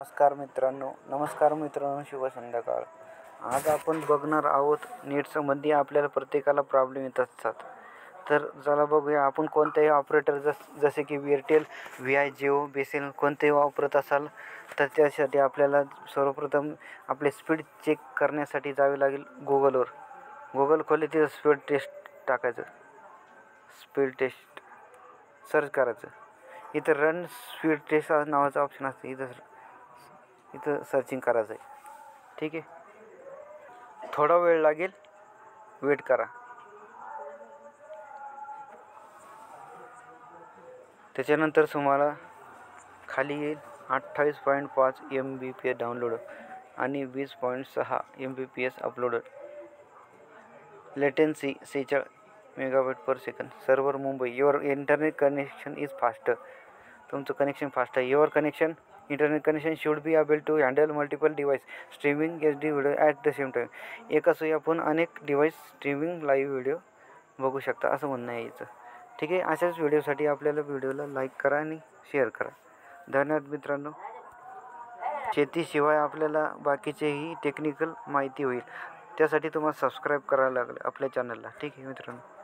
नमस्कार मित्रांनो, शुभ संध्याकाळ. आज आपण बघणार आहोत नेटमध्ये आपल्याला प्रत्येकाला प्रॉब्लेम येत असतात. तर चला बघूया. आपण कोणतेही ऑपरेटर जसे की एअरटेल, व्ही जिओ, BSNL कोणतेही वापरत असाल तर त्यासाठी आपल्याला सर्वप्रथम आपले स्पीड चेक करण्यासाठी जावे लागेल गुगल खोले, तिथं स्पीड टेस्ट टाकायचं, स्पीड टेस्ट सर्च करायचं. इथं रन स्पीड टेस्ट नावाचं ऑप्शन असतं, इथं सर्चिंग करायचं आहे. ठीक आहे, थोडा वेळ लागेल, वेट करा. त्याच्यानंतर तुम्हाला खाली येईल 28.5 MBPS डाउनलोड आणि 20.6 MBPS upload. Latency 46 MB/s. Server Mumbai. Your internet connection is fast. तुमचं कनेक्शन फास्ट आहे. Your internet connection should be able to handle multiple device streaming HD video at the same time. एकाच वेळी आपण अनेक device streaming live video बघू शकता, असं म्हणणं आहे याचं. ठीक आहे, अशाच व्हिडिओसाठी आपल्याला व्हिडिओला लाईक करा आणि शेअर करा. धन्यवाद मित्रांनो. शेतीशिवाय आपल्याला बाकीचेही टेक्निकल माहिती होईल, त्यासाठी तुम्हाला सबस्क्राईब करावं लागेल आपल्या चॅनलला. ठीक आहे मित्रांनो.